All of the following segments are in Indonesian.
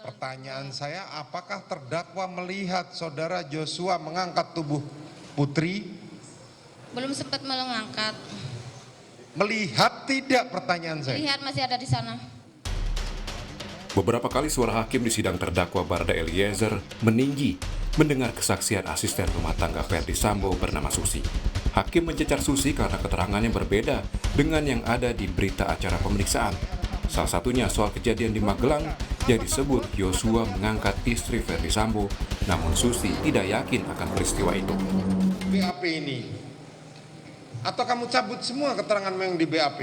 Pertanyaan saya, apakah terdakwa melihat saudara Joshua mengangkat tubuh Putri? Belum sempat mengangkat. Melihat tidak, pertanyaan saya? Lihat masih ada di sana. Beberapa kali suara hakim di sidang terdakwa Barada Eliezer meninggi mendengar kesaksian asisten rumah tangga Ferdi Sambo bernama Susi. Hakim mencecar Susi karena keterangannya berbeda dengan yang ada di berita acara pemeriksaan. Salah satunya soal kejadian di Magelang yang disebut Joshua mengangkat istri Ferdi Sambo, namun Susi tidak yakin akan peristiwa itu. BAP ini, atau kamu cabut semua keterangan yang di BAP?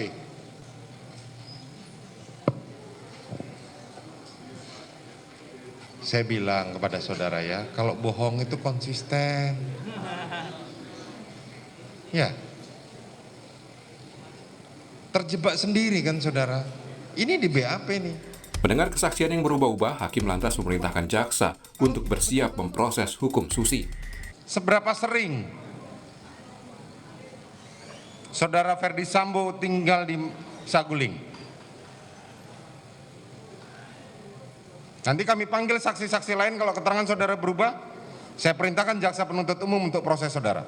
Saya bilang kepada saudara ya, kalau bohong itu konsisten. Ya, terjebak sendiri kan saudara. Ini di BAP nih. Mendengar kesaksian yang berubah-ubah, hakim lantas memerintahkan jaksa untuk bersiap memproses hukum Susi. Seberapa sering saudara Ferdi Sambo tinggal di Saguling? Nanti kami panggil saksi-saksi lain, kalau keterangan saudara berubah, saya perintahkan jaksa penuntut umum untuk proses saudara.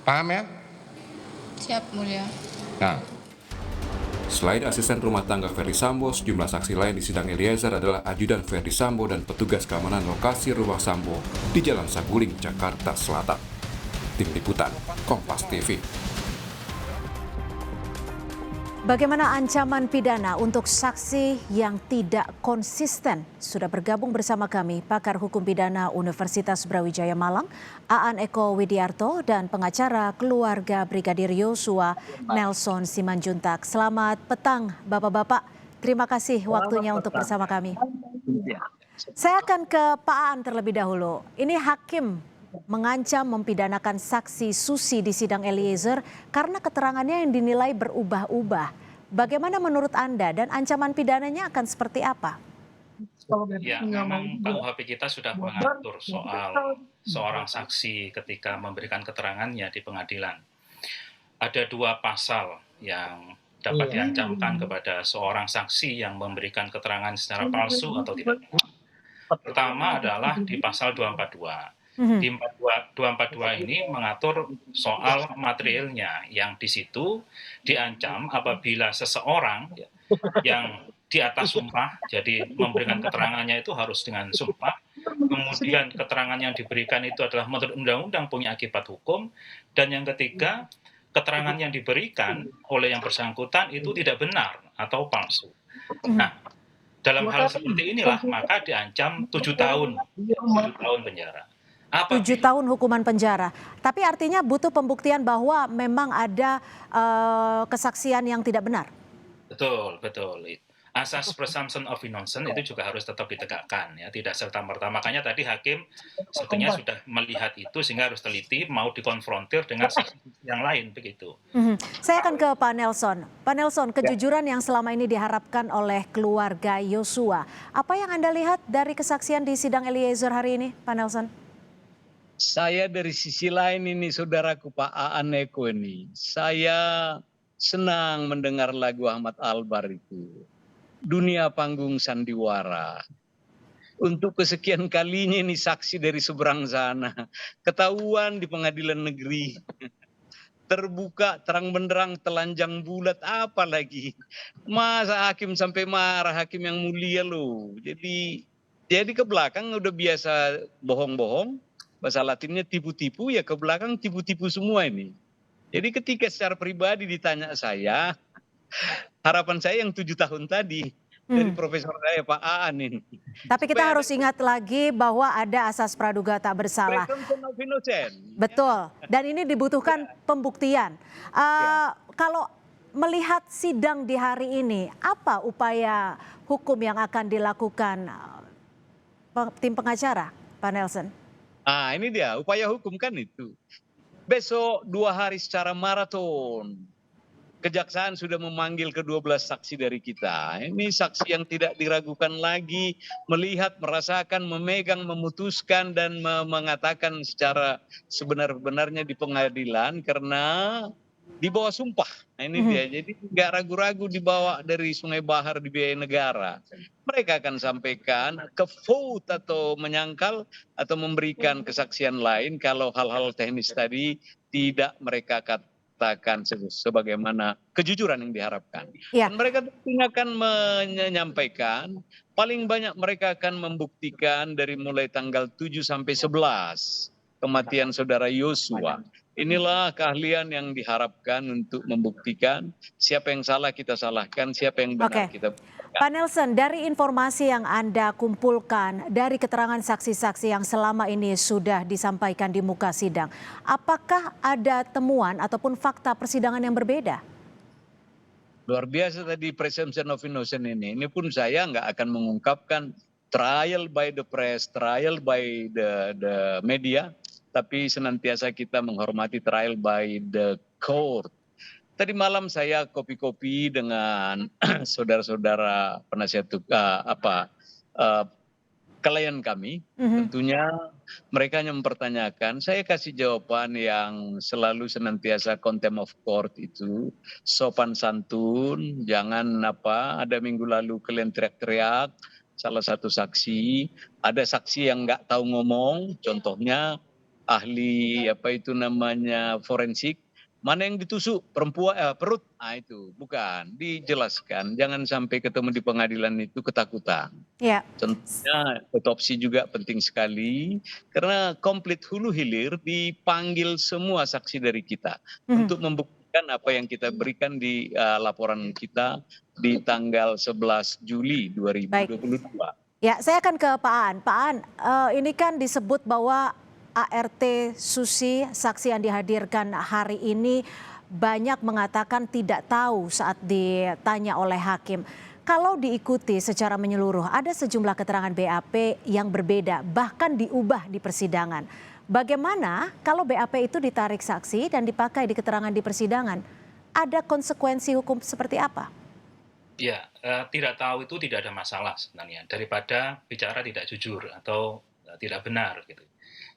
Paham ya? Siap, Mulia. Nah, Selain asisten rumah tangga Ferdi Sambo, sejumlah saksi lain di sidang Eliezer adalah ajudan Ferdi Sambo dan petugas keamanan lokasi rumah Sambo di Jalan Saguling, Jakarta Selatan. Tim Liputan, Kompas TV. Bagaimana ancaman pidana untuk saksi yang tidak konsisten? Sudah bergabung bersama kami pakar hukum pidana Universitas Brawijaya Malang, Aan Eko Widiarto, dan pengacara keluarga Brigadir Yosua, Nelson Simanjuntak. Selamat petang, Bapak-Bapak. Terima kasih waktunya untuk bersama kami. Saya akan ke Pak Aan terlebih dahulu. Ini hakim mengancam mempidanakan saksi Susi di sidang Eliezer karena keterangannya yang dinilai berubah-ubah. Bagaimana menurut Anda dan ancaman pidananya akan seperti apa? Ya, memang KUHP kita sudah mengatur soal seorang saksi ketika memberikan keterangannya di pengadilan. Ada 2 pasal yang dapat diancamkan kepada seorang saksi yang memberikan keterangan secara palsu atau tidak benar. Pertama adalah di pasal 242. Di 242 ini mengatur soal materialnya, yang di situ diancam apabila seseorang yang di atas sumpah, jadi memberikan keterangannya itu harus dengan sumpah, kemudian keterangan yang diberikan itu adalah menurut undang-undang punya akibat hukum, dan yang ketiga, keterangan yang diberikan oleh yang bersangkutan itu tidak benar atau palsu. Nah, dalam hal seperti inilah maka diancam 7 tahun penjara. 7 tahun hukuman penjara. Tapi artinya butuh pembuktian bahwa memang ada kesaksian yang tidak benar. Betul. Asas presumption of innocence itu juga harus tetap ditegakkan, ya, tidak serta-merta. Makanya tadi hakim sebetulnya sudah melihat itu sehingga harus teliti, mau dikonfrontir dengan saksi yang lain, begitu. Saya akan ke Pak Nelson. Pak Nelson, kejujuran yang selama ini diharapkan oleh keluarga Yosua. Apa yang Anda lihat dari kesaksian di sidang Eliezer hari ini, Pak Nelson? Saya dari sisi lain ini, saudaraku Pak Aan Eko ini, saya senang mendengar lagu Ahmad Albar itu. Dunia panggung sandiwara. Untuk kesekian kalinya ini saksi dari seberang sana. Ketahuan di pengadilan negeri. Terbuka, terang benderang, telanjang bulat, apa lagi. Masa hakim sampai marah, hakim yang mulia loh. Jadi ke belakang udah biasa bohong-bohong. Bahasa Latinnya tipu-tipu, ya ke belakang tipu-tipu semua ini. Jadi ketika secara pribadi ditanya saya, harapan saya yang 7 tahun tadi dari Profesor saya Pak Aan ini. Tapi kita harus ingat lagi bahwa ada asas praduga tak bersalah. Presumption of innocence. Betul, dan ini dibutuhkan pembuktian. Kalau melihat sidang di hari ini, apa upaya hukum yang akan dilakukan tim pengacara, Pak Nelson? Ini dia upaya hukum kan itu. Besok 2 hari secara maraton. Kejaksaan sudah memanggil ke-12 saksi dari kita. Ini saksi yang tidak diragukan lagi, melihat, merasakan, memegang, memutuskan, dan mengatakan secara sebenar-benarnya di pengadilan, karena di bawah sumpah. Nah ini dia, jadi nggak ragu-ragu dibawa dari Sungai Bahar dibiayai negara. Mereka akan sampaikan ke vote atau menyangkal atau memberikan kesaksian lain kalau hal-hal teknis tadi tidak mereka katakan sebagaimana kejujuran yang diharapkan. Ya. Dan mereka tentunya akan menyampaikan, paling banyak mereka akan membuktikan dari mulai tanggal 7 sampai 11 kematian saudara Yosua. Inilah keahlian yang diharapkan untuk membuktikan siapa yang salah kita salahkan, siapa yang benar kita benarkan. Pak Nelson, dari informasi yang Anda kumpulkan, dari keterangan saksi-saksi yang selama ini sudah disampaikan di muka sidang, apakah ada temuan ataupun fakta persidangan yang berbeda? Luar biasa tadi presumption of innocence ini pun saya nggak akan mengungkapkan trial by the press, trial by the media, tapi senantiasa kita menghormati trial by the court. Tadi malam saya kopi-kopi dengan saudara-saudara penasihat klien kami. Tentunya mereka hanya mempertanyakan, saya kasih jawaban yang selalu senantiasa contempt of court itu, sopan santun, jangan ada minggu lalu kalian teriak-teriak, salah satu saksi, ada saksi yang nggak tahu ngomong, contohnya ahli forensik, mana yang ditusuk perempuan perut, itu bukan, dijelaskan, jangan sampai ketemu di pengadilan itu ketakutan. Ya. Contohnya otopsi juga penting sekali karena komplit hulu hilir dipanggil semua saksi dari kita untuk membuktikan apa yang kita berikan di laporan kita di tanggal 11 Juli 2022. Ya, saya akan ke Pak Aan. Pak Aan, ini kan disebut bahwa ART Susi, saksi yang dihadirkan hari ini, banyak mengatakan tidak tahu saat ditanya oleh hakim. Kalau diikuti secara menyeluruh, ada sejumlah keterangan BAP yang berbeda, bahkan diubah di persidangan. Bagaimana kalau BAP itu ditarik saksi dan dipakai di keterangan di persidangan? Ada konsekuensi hukum seperti apa? Ya, tidak tahu itu tidak ada masalah sebenarnya, daripada bicara tidak jujur atau tidak benar gitu.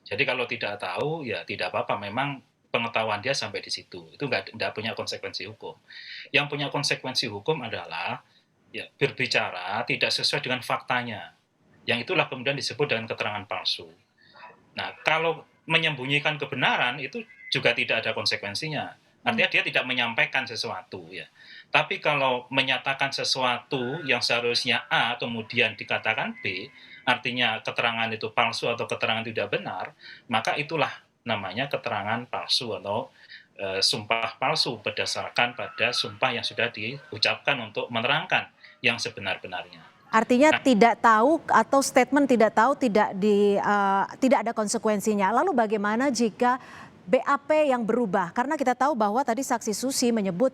Jadi kalau tidak tahu ya tidak apa-apa, memang pengetahuan dia sampai di situ, itu nggak punya konsekuensi hukum. Yang punya konsekuensi hukum adalah ya berbicara tidak sesuai dengan faktanya, yang itulah kemudian disebut dengan keterangan palsu. Nah, kalau menyembunyikan kebenaran itu juga tidak ada konsekuensinya, artinya dia tidak menyampaikan sesuatu ya. Tapi kalau menyatakan sesuatu yang seharusnya A kemudian dikatakan B, artinya keterangan itu palsu atau keterangan tidak benar, maka itulah namanya keterangan palsu atau sumpah palsu berdasarkan pada sumpah yang sudah diucapkan untuk menerangkan yang sebenar-benarnya. Artinya tidak tahu atau statement tidak tahu tidak ada konsekuensinya. Lalu bagaimana jika BAP yang berubah? Karena kita tahu bahwa tadi saksi Susi menyebut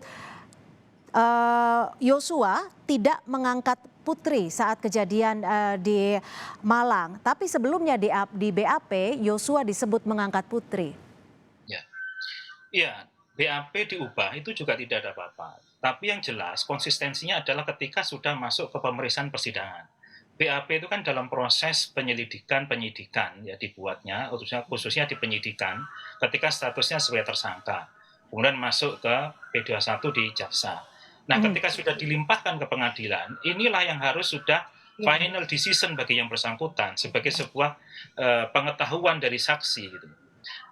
Yosua tidak mengangkat Putri saat kejadian di Malang, tapi sebelumnya di BAP Yosua disebut mengangkat Putri. Ya, BAP diubah itu juga tidak ada apa-apa. Tapi yang jelas konsistensinya adalah ketika sudah masuk ke pemeriksaan persidangan. BAP itu kan dalam proses penyidikan ya dibuatnya, khususnya di penyidikan ketika statusnya sebagai tersangka. Kemudian masuk ke P21 di jaksa. Nah, ketika sudah dilimpahkan ke pengadilan, inilah yang harus sudah final decision bagi yang bersangkutan sebagai sebuah pengetahuan dari saksi gitu.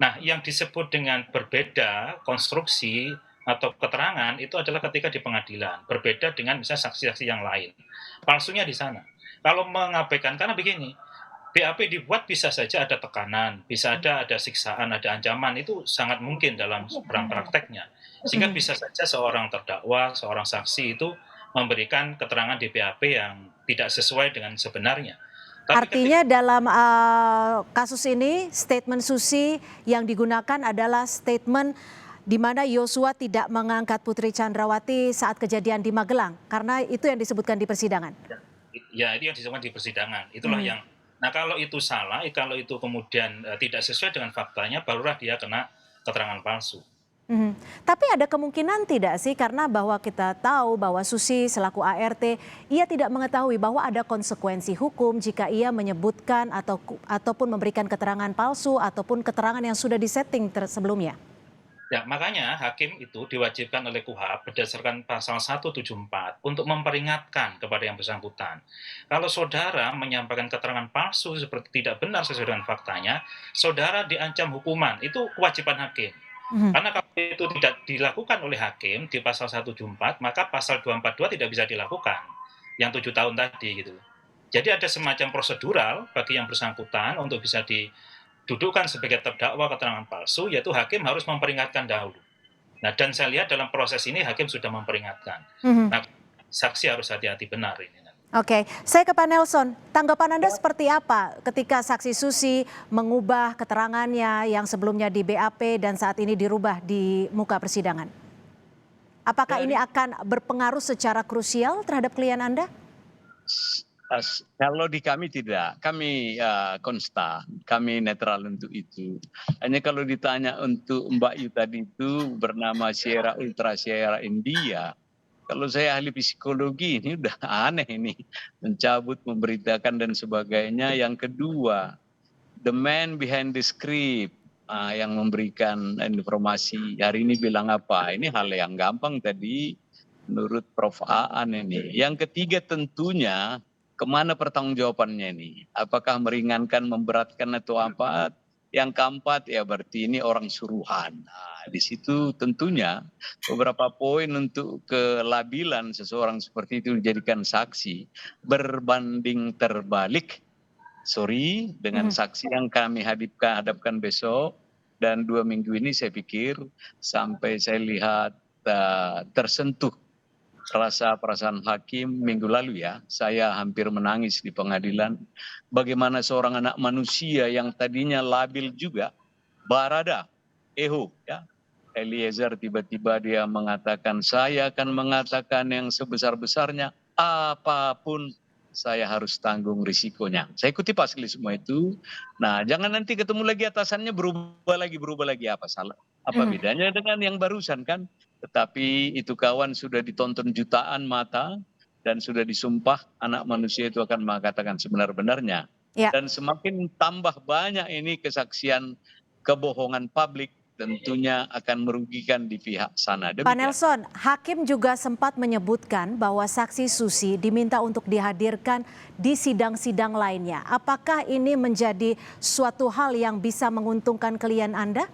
Nah, yang disebut dengan berbeda konstruksi atau keterangan itu adalah ketika di pengadilan, berbeda dengan misalnya saksi-saksi yang lain. Palsunya di sana. Kalau mengabaikan, karena begini, BAP dibuat bisa saja ada tekanan, bisa ada siksaan, ada ancaman, itu sangat mungkin dalam perang prakteknya. Sehingga bisa saja seorang terdakwa, seorang saksi itu memberikan keterangan di BAP yang tidak sesuai dengan sebenarnya. Tapi artinya dalam kasus ini statement Susi yang digunakan adalah statement di mana Yosua tidak mengangkat Putri Chandrawati saat kejadian di Magelang, karena itu yang disebutkan di persidangan. Ya, itu yang disebutkan di persidangan. Itulah yang. Nah, kalau itu salah, kalau itu kemudian tidak sesuai dengan faktanya, barulah dia kena keterangan palsu. Tapi ada kemungkinan tidak sih, karena bahwa kita tahu bahwa Susi selaku ART, ia tidak mengetahui bahwa ada konsekuensi hukum jika ia menyebutkan ataupun memberikan keterangan palsu ataupun keterangan yang sudah disetting sebelumnya. Ya, makanya hakim itu diwajibkan oleh KUHP berdasarkan pasal 174 untuk memperingatkan kepada yang bersangkutan. Kalau saudara menyampaikan keterangan palsu seperti tidak benar sesuai dengan faktanya, saudara diancam hukuman. Itu kewajiban hakim. Karena kalau itu tidak dilakukan oleh hakim di pasal 174, maka pasal 242 tidak bisa dilakukan. Yang 7 tahun tadi gitu. Jadi ada semacam prosedural bagi yang bersangkutan untuk bisa didudukkan sebagai terdakwa keterangan palsu, yaitu hakim harus memperingatkan dahulu. Nah, dan saya lihat dalam proses ini hakim sudah memperingatkan. Nah, saksi harus hati-hati benar ini. Oke, saya ke Pak Nelson. Tanggapan Anda seperti apa ketika saksi Susi mengubah keterangannya yang sebelumnya di BAP dan saat ini dirubah di muka persidangan? Apakah ini akan berpengaruh secara krusial terhadap klien Anda? Kalau di kami tidak, kami konstan, kami netral untuk itu. Hanya kalau ditanya untuk Mbak Yu tadi itu bernama Sierra Ultra Sierra India, kalau saya ahli psikologi ini udah aneh ini, mencabut, memberitakan dan sebagainya. Yang kedua, the man behind the script yang memberikan informasi hari ini bilang apa? Ini hal yang gampang tadi menurut Prof. Aan ini. Yang ketiga tentunya kemana pertanggungjawabannya ini? Apakah meringankan, memberatkan atau apa? Yang keempat ya berarti ini orang suruhan. Nah, di situ tentunya beberapa poin untuk kelabilan seseorang seperti itu dijadikan saksi berbanding terbalik. Dengan saksi yang kami hadapkan besok dan 2 minggu ini saya pikir sampai saya lihat tersentuh rasa perasaan hakim minggu lalu ya, saya hampir menangis di pengadilan. Bagaimana seorang anak manusia yang tadinya labil juga, Barada, ya, Eliezer tiba-tiba dia mengatakan, saya akan mengatakan yang sebesar-besarnya, apapun saya harus tanggung risikonya. Saya kutip asli semua itu. Nah, jangan nanti ketemu lagi atasannya berubah lagi apa salah? Apa bedanya dengan yang barusan kan? Tetapi itu kawan sudah ditonton jutaan mata dan sudah disumpah anak manusia itu akan mengatakan sebenar-benarnya. Ya. Dan semakin tambah banyak ini kesaksian kebohongan publik tentunya akan merugikan di pihak sana. Demikian. Pak Nelson, hakim juga sempat menyebutkan bahwa saksi Susi diminta untuk dihadirkan di sidang-sidang lainnya. Apakah ini menjadi suatu hal yang bisa menguntungkan klien Anda?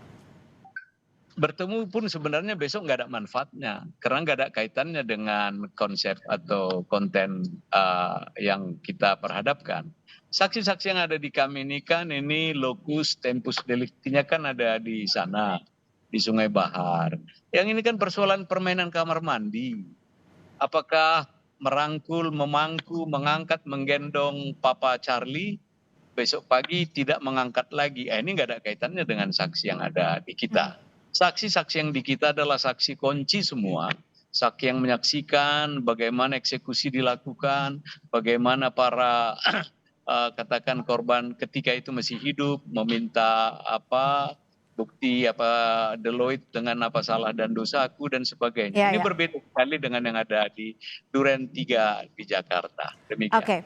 Bertemu pun sebenarnya besok nggak ada manfaatnya karena nggak ada kaitannya dengan konsep atau konten yang kita perhadapkan. Saksi-saksi yang ada di kami ini kan ini lokus tempus delictinya kan ada di sana di Sungai Bahar. Yang ini kan persoalan permainan kamar mandi. Apakah merangkul, memangku, mengangkat, menggendong Papa Charlie besok pagi tidak mengangkat lagi. Ini nggak ada kaitannya dengan saksi yang ada di kita. Saksi-saksi yang di kita adalah saksi kunci semua, saksi yang menyaksikan bagaimana eksekusi dilakukan, bagaimana para katakan korban ketika itu masih hidup meminta bukti Deloitte dengan apa salah dan dosaku dan sebagainya. Ya, ini ya. berbeda sekali dengan yang ada di Duren 3 di Jakarta. Demikian. Oke,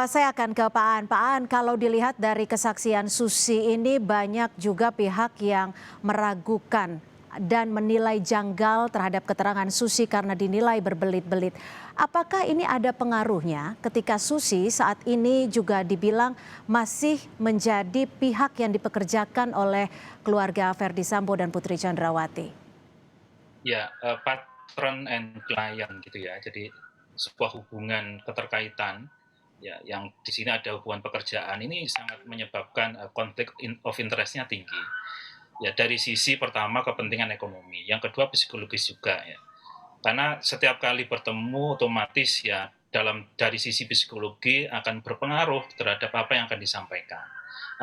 saya akan ke Pak Aan. Pak Aan, kalau dilihat dari kesaksian Susi ini banyak juga pihak yang meragukan dan menilai janggal terhadap keterangan Susi karena dinilai berbelit-belit. Apakah ini ada pengaruhnya ketika Susi saat ini juga dibilang masih menjadi pihak yang dipekerjakan oleh keluarga Verdi Sambo dan Putri Chandrawati? Ya, patron and client gitu ya. Jadi sebuah hubungan keterkaitan ya yang di sini ada hubungan pekerjaan ini sangat menyebabkan konflik of interest-nya tinggi. Ya dari sisi pertama kepentingan ekonomi, yang kedua psikologis juga ya. Karena setiap kali bertemu otomatis ya dari sisi psikologi akan berpengaruh terhadap apa yang akan disampaikan.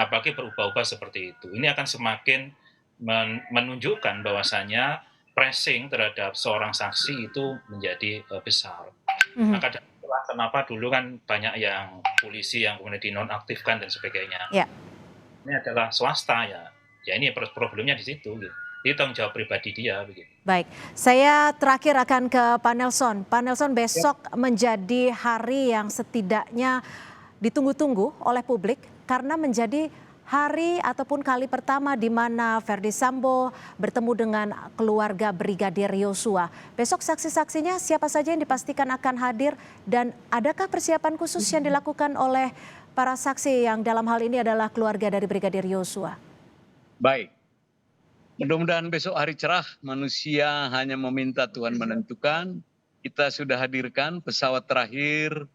Apalagi berubah-ubah seperti itu. Ini akan semakin menunjukkan bahwasanya pressing terhadap seorang saksi itu menjadi besar. Maka itulah kenapa dulu kan banyak yang polisi yang kemudian dinonaktifkan dan sebagainya. Ya. Ini adalah swasta ya. Ya ini problemnya di situ. Gitu. Itu tanggung jawab pribadi dia. Begitu. Baik, saya terakhir akan ke Pak Nelson. Pak Nelson, besok menjadi hari yang setidaknya ditunggu-tunggu oleh publik karena menjadi hari ataupun kali pertama di mana Verdi Sambo bertemu dengan keluarga Brigadir Yosua. Besok saksi-saksinya siapa saja yang dipastikan akan hadir dan adakah persiapan khusus yang dilakukan oleh para saksi yang dalam hal ini adalah keluarga dari Brigadir Yosua? Baik. Mudah-mudahan besok hari cerah, manusia hanya meminta Tuhan menentukan. Kita sudah hadirkan pesawat terakhir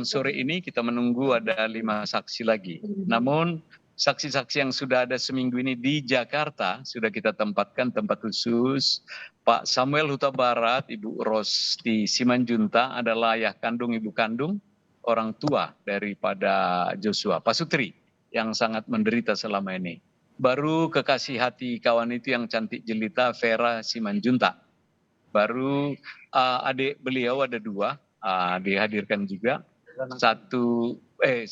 sore ini, kita menunggu ada 5 saksi lagi. Namun saksi-saksi yang sudah ada seminggu ini di Jakarta sudah kita tempatkan tempat khusus. Pak Samuel Huta Barat, Ibu Rosti Simanjunta adalah ayah kandung, ibu kandung, orang tua daripada Joshua. Pak Sutri yang sangat menderita selama ini. Baru kekasih hati kawan itu yang cantik jelita, Vera Simanjunta. Baru adik beliau ada 2, dihadirkan juga.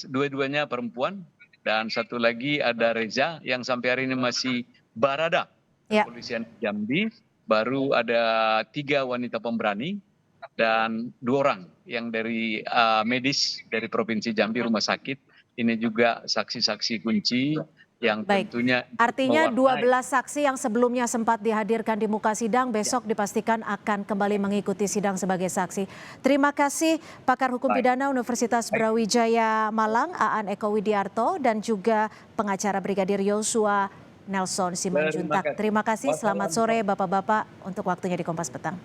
Dua-duanya perempuan. Dan satu lagi ada Reza yang sampai hari ini masih barada. Kepolisian Jambi. Baru ada 3 wanita pemberani dan 2 orang yang dari medis dari Provinsi Jambi rumah sakit. Ini juga saksi-saksi kunci yang tentunya. Artinya 12 saksi yang sebelumnya sempat dihadirkan di muka sidang besok dipastikan akan kembali mengikuti sidang sebagai saksi. Terima kasih pakar hukum pidana Universitas Brawijaya Malang, Aan Eko Widiarto, dan juga pengacara Brigadir Yosua Nelson Simanjuntak. Terima kasih, selamat sore Bapak-Bapak untuk waktunya di Kompas Petang.